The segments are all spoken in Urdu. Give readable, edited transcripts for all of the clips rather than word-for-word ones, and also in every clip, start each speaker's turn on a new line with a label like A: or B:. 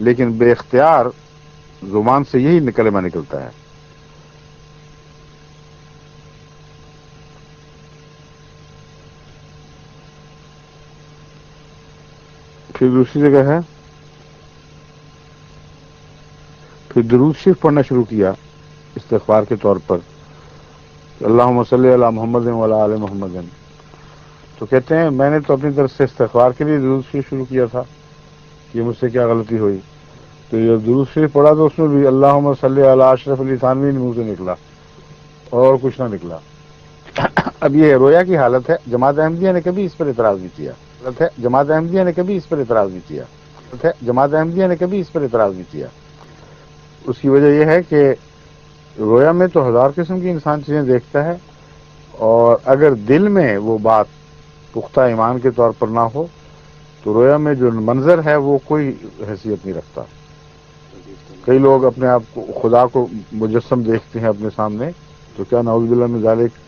A: لیکن بے اختیار زبان سے یہی کلمہ نکلتا ہے. پھر دوسری جگہ ہے، پھر درود شریف پڑھنا شروع کیا استغفار کے طور پر، اللہم صلی علی محمد وعلی آل محمد. تو کہتے ہیں میں نے تو اپنی طرف سے استغفار کے لیے درود شریف شروع کیا تھا، یہ مجھ سے کیا غلطی ہوئی. تو یہ درود شریف پڑھا تو اس میں بھی اللہم صلی علی اشرف علی تھانوی منہ سے نکلا اور کچھ نہ نکلا. اب یہ رویا کی حالت ہے. جماعت احمدیہ نے کبھی اس پر اعتراض نہیں کیا. جماعت احمدیہ نے کبھی اس پر اعتراض نہیں کیا. جماعت احمدیہ نے کبھی اس پر اعتراض نہیں کیا. اس کی وجہ یہ ہے کہ رویا میں تو ہزار قسم کی انسان چیزیں دیکھتا ہے، اور اگر دل میں وہ بات پختہ ایمان کے طور پر نہ ہو تو رویا میں جو منظر ہے وہ کوئی حیثیت نہیں رکھتا. کئی لوگ اپنے آپ کو خدا کو مجسم دیکھتے ہیں اپنے سامنے، تو کیا نعوذ باللہ من ذالک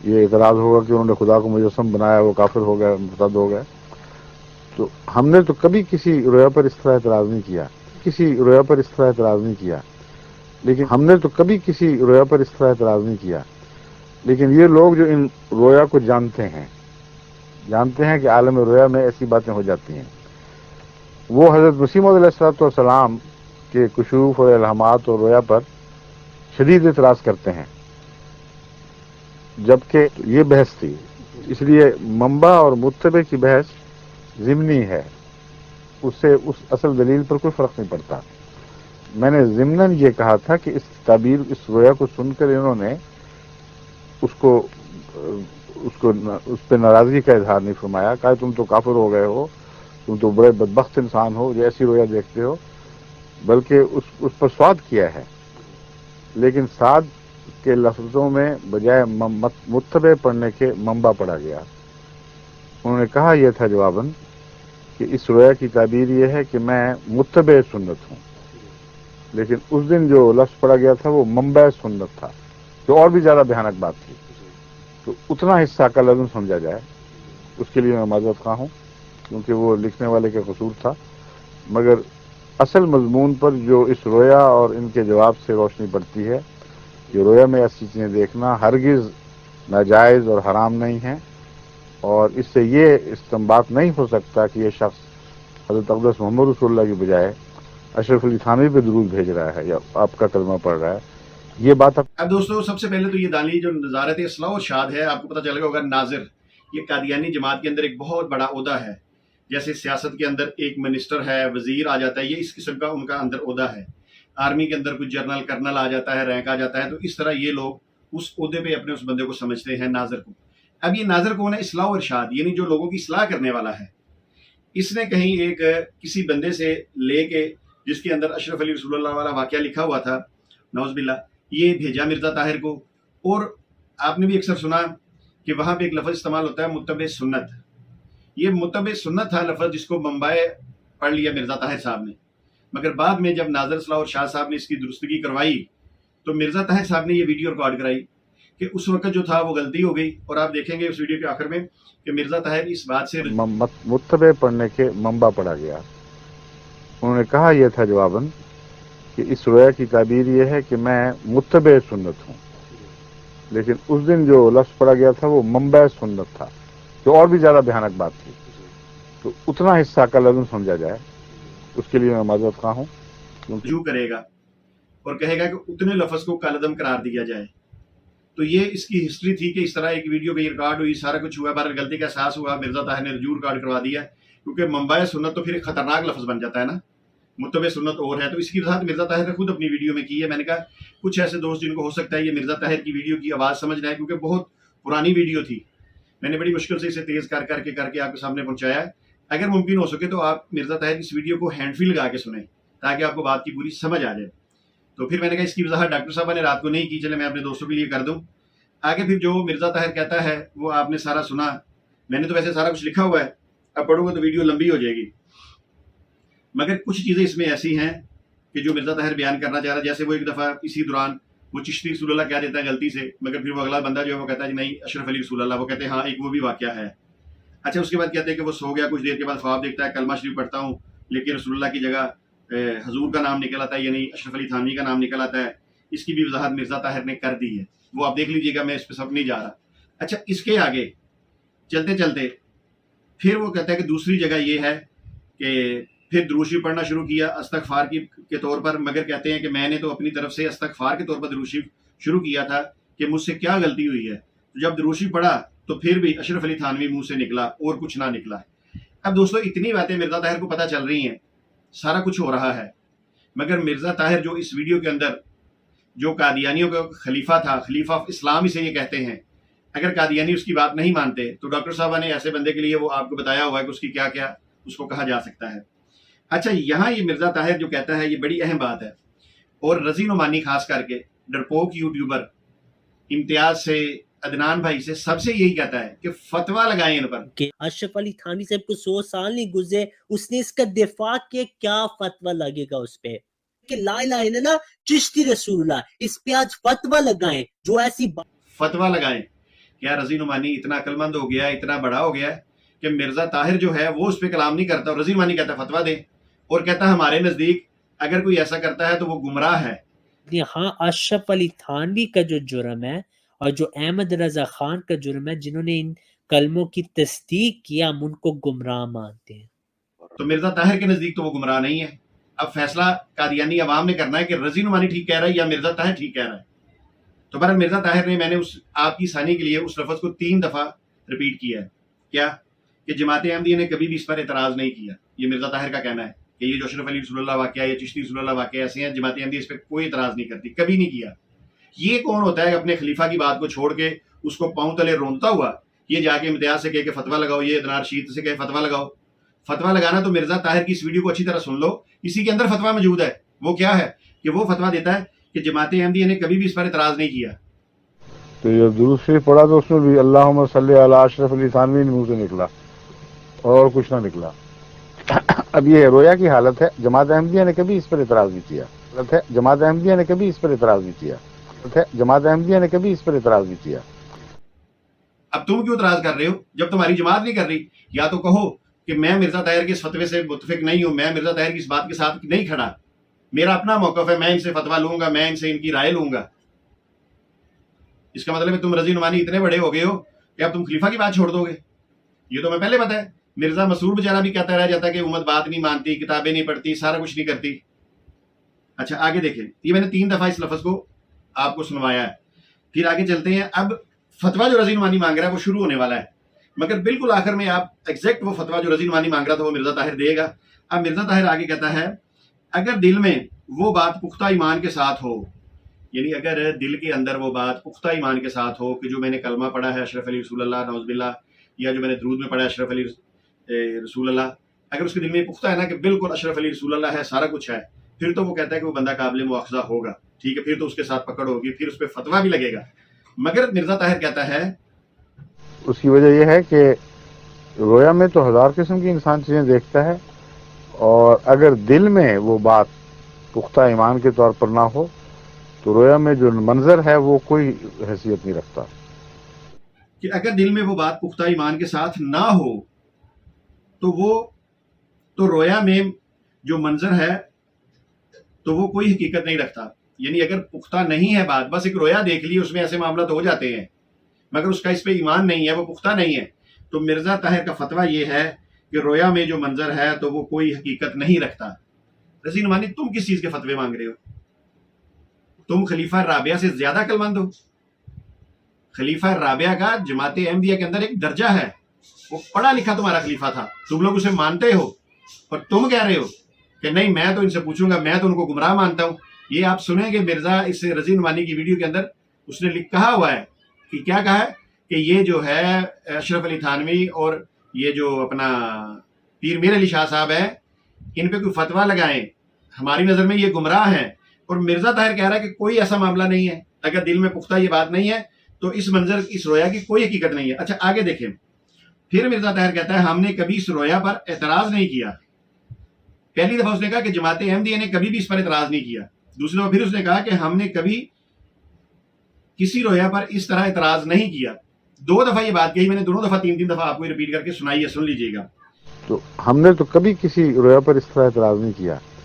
A: یہ اعتراض ہوگا کہ انہوں نے خدا کو مجسم بنایا، وہ کافر ہو گئے، مرتد ہو گئے. تو ہم نے تو کبھی کسی رویا پر اس طرح اعتراض نہیں کیا، لیکن ہم نے تو کبھی کسی رویا پر اس طرح اعتراض نہیں کیا. لیکن یہ لوگ جو ان رویا کو جانتے ہیں کہ عالم رویا میں ایسی باتیں ہو جاتی ہیں، وہ حضرت مسیح موعود علیہ السلام کے کشوف اور الہامات اور رویا پر شدید اعتراض کرتے ہیں، جبکہ یہ بحث تھی. اس لیے منبع اور متبع کی بحث ضمنی ہے، اس سے اس اصل دلیل پر کوئی فرق نہیں پڑتا. میں نے ضمناً یہ کہا تھا کہ اس رویا کو سن کر انہوں نے اس پہ ناراضگی کا اظہار نہیں فرمایا، کہا تم تو کافر ہو گئے ہو، تم تو بڑے بدبخت انسان ہو جو ایسی رویا دیکھتے ہو، بلکہ اس پر سواد کیا ہے. لیکن سعد کے لفظوں میں بجائے متبع پڑھنے کے منبع پڑھا گیا. انہوں نے کہا یہ تھا جواباً کہ اس رویا کی تعبیر یہ ہے کہ میں متبع سنت ہوں، لیکن اس دن جو لفظ پڑھا گیا تھا وہ منبع سنت تھا، جو اور بھی زیادہ بھیانک بات تھی. تو اتنا حصہ کا لازم سمجھا جائے، اس کے لیے میں معذرت خواہ ہوں، کیونکہ وہ لکھنے والے کا قصور تھا. مگر اصل مضمون پر جو اس رویا اور ان کے جواب سے روشنی پڑتی ہے کہ رویا میں ایسی چیزیں دیکھنا ہرگز ناجائز اور حرام نہیں ہے، اور اس سے یہ استنباط نہیں ہو سکتا کہ یہ شخص حضرت اقدس محمد رسول اللہ کی بجائے اشرف علی تھانوی پہ درود بھیج رہا ہے یا آپ کا کلمہ پڑھ رہا ہے. یہ بات
B: اب دوستو سب سے پہلے تو یہ دانی جو نظارت اصلاح و ارشاد ہے، آپ کو پتہ چلے گا ہوگا ناظر، یہ قادیانی جماعت کے اندر ایک بہت بڑا عہدہ ہے. جیسے سیاست کے اندر ایک منسٹر ہے، وزیر آ جاتا ہے، یہ اس قسم کا ان کا اندر عہدہ ہے. آرمی کے اندر کچھ جنرل کرنل آ جاتا ہے، رینک آ جاتا ہے. تو اس طرح یہ لوگ اس عہدے پہ اپنے اس بندے کو سمجھتے ہیں، ناظر کو. اب یہ ناظر کون ہے؟ اصلاح و ارشاد، یعنی جو لوگوں کی اصلاح کرنے والا ہے. اس نے کہیں ایک کسی بندے سے لے کے جس کے اندر اشرف علی رسول اللہ والا واقعہ لکھا ہوا تھا، نعوذ باللہ، یہ بھیجا مرزا طاہر کو. اور آپ نے بھی اکثر سنا کہ وہاں پہ ایک لفظ استعمال ہوتا ہے متبع سنت. یہ متبع سنت تھا لفظ، جس کو منبع پڑھ لیا مرزا طاہر صاحب نے. مگر بعد میں جب ناظر اصلاح اور شاہ صاحب نے اس کی درستگی کروائی تو مرزا طاہر صاحب نے یہ ویڈیو ریکارڈ کرائی کہ اس وقت جو تھا وہ غلطی ہو گئی. اور آپ دیکھیں گے اس ویڈیو کے آخر میں کہ مرزا طاہر اس بات سے
A: متبع پڑھنے کے منبع پڑھا گیا. انہوں نے کہا یہ تھا جواباً کہ اس رویا کی تعبیر یہ ہے کہ میں متبع سنت ہوں، لیکن اس دن جو لفظ پڑھا گیا تھا وہ منبع سنت تھا، جو اور بھی زیادہ بھیانک بات تھی. تو اتنا حصہ کا لازم سمجھا جائے، اس کے لیے میں معذرت خواہ ہوں.
B: جو کرے گا اور کہے گا کہ اتنے لفظ کو کالعدم قرار دیا جائے. تو یہ اس کی ہسٹری تھی کہ اس طرح ایک ویڈیو پہ ریکارڈ ہوئی، سارا کچھ ہوا، بہرحال غلطی کا احساس ہوا، مرزا طاہر نے رجوع ریکارڈ کروا دیا. کیونکہ منبع سنت تو پھر ایک خطرناک لفظ بن جاتا ہے نا، متبع سنت اور ہے. تو اس کی وضاحت مرزا طاہر نے خود اپنی ویڈیو میں کی ہے. میں نے کہا کچھ ایسے دوست جن کو ہو سکتا ہے یہ مرزا طاہر کی ویڈیو کی آواز سمجھ رہے ہیں، کیونکہ بہت پرانی ویڈیو تھی. میں نے بڑی مشکل سے اسے تیز کر کے آپ کے سامنے پہنچایا ہے. اگر ممکن ہو سکے تو آپ مرزا طاہر اس ویڈیو کو ہینڈ فری لگا کے سنیں تاکہ آپ کو بات کی پوری سمجھ آ جائے. تو پھر میں نے کہا اس کی وضاحت ڈاکٹر صاحبہ نے رات کو نہیں کی، چلے میں اپنے دوستوں کے لیے کر دوں. آگے پھر جو مرزا طاہر کہتا ہے وہ آپ نے سارا سنا. میں نے تو ویسے سارا کچھ لکھا ہوا ہے، اب پڑھوں گا تو ویڈیو لمبی ہو جائے گی. مگر کچھ چیزیں اس میں ایسی ہیں کہ جو مرزا طاہر بیان کرنا چاہ رہا ہے. جیسے وہ ایک دفعہ اسی دوران وہ چشتی رسول اللہ کہہ دیتا ہے غلطی سے، مگر پھر وہ اگلا بندہ جو ہے وہ کہتا ہے کہ نہیں اشرف علی رسول اللہ. وہ کہتے ہیں ہاں ایک وہ بھی واقعہ ہے. اچھا اس کے بعد کہتے ہیں کہ وہ سو گیا، کچھ دیر کے بعد خواب دیکھتا ہے، کلمہ شریف پڑھتا ہوں لیکن رسول اللہ کی جگہ حضور کا نام نکل آتا ہے، یعنی اشرف علی تھانوی کا نام نکل آتا ہے، اس کی بھی وضاحت مرزا طاہر نے کر دی ہے، وہ آپ دیکھ لیجئے گا، میں اس پہ سب نہیں جا رہا۔ اچھا، اس کے آگے چلتے چلتے پھر وہ کہتا ہے کہ دوسری جگہ یہ ہے کہ پھر درود شریف پڑھنا شروع کیا استغفار کے طور پر، مگر کہتے ہیں کہ میں نے تو اپنی طرف سے استغفار کے طور پر درود شریف شروع کیا تھا کہ مجھ سے کیا غلطی ہوئی ہے۔ جب درود شریف پڑھا تو پھر بھی اشرف علی تھانوی منہ سے نکلا اور کچھ نہ نکلا۔ اب دوستو، اتنی باتیں مرزا طاہر کو پتہ چل رہی ہیں، سارا کچھ ہو رہا ہے، مگر مرزا طاہر جو اس ویڈیو کے اندر جو قادیانیوں کا خلیفہ تھا، خلیفہ آف اسلام اسے یہ کہتے ہیں، اگر قادیانی اس کی بات نہیں مانتے تو ڈاکٹر صاحبہ نے ایسے بندے کے لیے وہ آپ کو بتایا ہوا ہے کہ اس کی کیا کیا اس کو کہا جا سکتا ہے۔ اچھا، یہاں یہ مرزا طاہر جو کہتا ہے یہ بڑی اہم بات ہے، اور رضی نعمانی خاص کر کے ڈرپوک یوٹیوبر امتیاز سے، عدنان بھائی سے، سب سے یہی کہتا ہے کہ فتویٰ لگائیں ان پر
C: کہ اشرف علی تھانوی صاحب کو 100 سال نہیں گزرے، اس نے اس کا دفاع کیا، کیا فتویٰ لگے گا اس پہ کہ لا الہ الا اللہ چشتی رسول اللہ، اس پہ آج فتویٰ لگائیں جو ایسی
B: فتویٰ لگائیں۔ کیا رضی نعمانی اتنا عقل مند ہو گیا ہے، اتنا بڑا ہو گیا ہے کہ مرزا طاہر جو ہے وہ اس پہ کلام نہیں کرتا، اور رضی نعمانی کہتا ہے فتویٰ دیں، اور کہتا ہے ہمارے نزدیک اگر کوئی ایسا کرتا ہے تو وہ گمراہ ہے۔
C: یہاں اشرف علی تھانوی کا جو جرم ہے اور جو احمد رضا خان کا جرم ہے، جنہوں نے ان کلموں کی تصدیق کیا، ہم ان کو گمراہ مانتے ہیں۔
B: تو مرزا طاہر کے نزدیک تو وہ گمراہ نہیں ہے۔ اب فیصلہ قادیانی عوام نے کرنا ہے کہ رضی نعمانی ٹھیک کہہ رہا ہے یا مرزا طاہر ٹھیک کہہ رہا ہے۔ تو بہرحال مرزا طاہر نے، میں نے آپ کی ثانی کے لیے اس لفظ کو 3 دفعہ ریپیٹ کیا ہے، کیا کہ جماعت احمدیہ نے کبھی بھی اس پر اعتراض نہیں کیا۔ یہ مرزا طاہر کا کہنا ہے کہ یہ جو اشرف علی رسول اللہ واقعہ یا چشتی رسول اللہ واقعہ ایسے ہیں، جماعت احمدیہ اس پہ کوئی اعتراض نہیں کرتی، کبھی نہیں کیا۔ یہ کون ہوتا ہے اپنے خلیفہ کی بات کو چھوڑ کے اس کو پاؤں تلے رونتا ہوا یہ جا کے امتیاز سے کہے کہ فتویٰ لگاؤ، یہ عدنان رشید سے کہے فتویٰ لگاؤ؟ فتویٰ لگانا تو مرزا طاہر کی اس ویڈیو کو اچھی طرح سن لو، اسی کے اندر فتویٰ موجود ہے۔ وہ کیا ہے کہ وہ فتویٰ دیتا ہے کہ جماعت احمدیہ نے کبھی بھی اس پر اعتراض نہیں کیا۔
A: تو یہ درود شریف پڑھا تو اس میں بھی اللہم صلی علی اشرف علی تھانوی منہ سے نکلا اور کچھ نہ نکلا۔ اب یہ رویا کی حالت ہے، جماعت احمدیہ نے کبھی اس پر اعتراض نہیں کیا، حالت ہے جماعت احمدیہ نے کبھی اس پر اعتراض نہیں کیا، حالت ہے جماعت احمدیہ نے کبھی اس پر اعتراض نہیں کیا۔
B: اب تم کیوں اعتراض کر رہے ہو جب تمہاری جماعت نہیں کر رہی؟ یا تو کہو کہ میں مرزا طاہر کے اس فتوے سے متفق نہیں ہوں، میں مرزا طاہر کی اس بات کے ساتھ نہیں کھڑا، میرا اپنا موقف ہے، میں ان سے فتویٰ لوں گا، میں ان سے ان کی رائے لوں گا۔ اس کا مطلب ہے تم رضی نعمانی اتنے بڑے ہو گئے ہو کہ اب تم خلیفہ کی بات چھوڑ دو گے؟ یہ تو میں پہلے پتا ہے۔ مرزا مسرور بیچارہ بھی کہتا رہ جاتا ہے کہ امت بات نہیں مانتی، کتابیں نہیں پڑھتی، سارا کچھ نہیں کرتی۔ اچھا، آگے دیکھیں، یہ میں نے 3 دفعہ اس لفظ کو آپ کو سنوایا ہے، پھر آگے چلتے ہیں۔ اب فتویٰ جو رضی نعمانی مانگ رہا ہے وہ شروع ہونے والا ہے، مگر بالکل آخر میں آپ ایگزیکٹ وہ فتویٰ جو رضی نعمانی مانگ رہا تھا وہ مرزا طاہر دے گا۔ اب مرزا طاہر آگے کہتا ہے اگر دل میں وہ بات پختہ ایمان کے ساتھ ہو، یعنی اگر دل کے اندر وہ بات پختہ ایمان کے ساتھ ہو کہ جو میں نے کلمہ پڑھا ہے اشرف علی رسول اللہ نعوذ باللہ، یا جو میں نے درود میں پڑھا ہے اشرف علی رسول اللہ، اگر اس کے دل میں پختہ ہے نا کہ بالکل اشرف علی رسول اللہ ہے، سارا کچھ ہے، پھر تو وہ کہتا ہے کہ وہ بندہ قابل مواخذہ ہوگا، ٹھیک ہے، پھر تو اس کے ساتھ پکڑ ہوگی، پھر اس پہ فتویٰ بھی لگے گا۔ مگر مرزا طاہر کہتا ہے
A: اس کی وجہ یہ ہے کہ رویا میں تو 1000 قسم کی انسان چیزیں دیکھتا ہے، اور اگر دل میں وہ بات پختہ ایمان کے طور پر نہ ہو تو رویا میں جو منظر ہے وہ کوئی حیثیت نہیں رکھتا۔
B: کہ اگر دل میں وہ بات پختہ ایمان کے ساتھ نہ ہو تو رویا میں جو منظر ہے تو وہ کوئی حقیقت نہیں رکھتا۔ یعنی اگر پختہ نہیں ہے بات، بس ایک رویا دیکھ لی، اس میں ایسے معاملات ہو جاتے ہیں، مگر اس کا اس پہ ایمان نہیں ہے، وہ پختہ نہیں ہے، تو مرزا طاہر کا فتویٰ یہ ہے کہ رویا میں جو منظر ہے تو وہ کوئی حقیقت نہیں رکھتا۔ رضی نعمانی، تم کس چیز کے فتوے مانگ رہے ہو؟ تم خلیفہ رابعہ سے زیادہ عقل مند ہو؟ خلیفہ رابعہ کا جماعت احمدیہ کے اندر ایک درجہ ہے، وہ پڑھا لکھا تمہارا خلیفہ تھا، تم لوگ اسے مانتے ہو، اور تم کہہ رہے ہو کہ نہیں میں تو ان سے پوچھوں گا، میں تو ان کو گمراہ مانتا ہوں۔ یہ آپ سنیں گے مرزا اس رضی نعمانی کی ویڈیو کے اندر اس نے کہا ہوا ہے کہ کیا کہا ہے کہ یہ جو ہے اشرف علی تھانوی اور یہ جو اپنا پیر میر علی شاہ صاحب ہیں، ان پہ کوئی فتویٰ لگائیں، ہماری نظر میں یہ گمراہ ہیں۔ اور مرزا طاہر کہہ رہا ہے کہ کوئی ایسا معاملہ نہیں ہے، اگر دل میں پختہ یہ بات نہیں ہے تو اس منظر اس رویا کی کوئی حقیقت نہیں ہے۔ اچھا آگے دیکھیں، پھر مرزا طاہر کہتا ہے ہم نے کبھی اس رویا پر اعتراض نہیں کیا۔ پہلی دفعہ اس نے کہا کہ جماعت احمدیہ نے کبھی بھی اس پر اعتراض نہیں کیا، دوسری دفعہ پھر اس نے کہا کہ ہم نے کبھی کسی رویا پر اس طرح اعتراض نہیں کیا۔ 2 دفعہ یہ بات کہی میں نے، دونوں دفعہ 3 دفعہ آپ کو ریپیٹ کر کے سنائی ہے، سن لیجئے گا۔
A: تو ہم نے تو کبھی کسی رویا پر اس طرح اعتراض نہیں کیا۔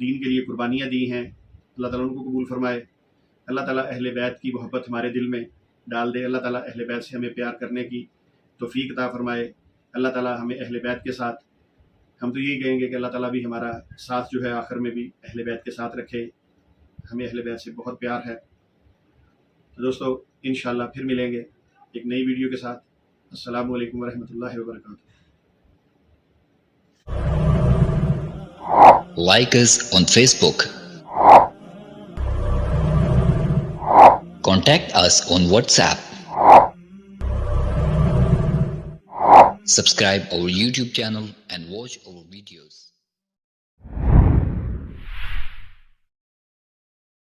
B: دین کے لیے قربانیاں دی ہیں، اللہ تعالیٰ ان کو قبول فرمائے. اللہ تعالیٰ اہل بیت کی محبت ہمارے دل میں ڈال دے. اللہ تعالیٰ اہل بیت سے ہمیں پیار کرنے کی توفیق عطا فرمائے. اللہ تعالیٰ ہمیں اہل بیت کے ساتھ، ہم تو یہی کہیں گے کہ اللہ تعالیٰ بھی ہمارا ساتھ جو ہے آخر میں بھی اہل بیت کے ساتھ رکھے. ہمیں اہل بیت سے بہت پیار ہے. تو دوستو انشاءاللہ پھر ملیں گے ایک نئی ویڈیو کے ساتھ. السلام علیکم ورحمۃ اللہ وبرکاتہ.
D: Like us on Facebook. Contact us on WhatsApp. Subscribe our YouTube channel and watch our videos.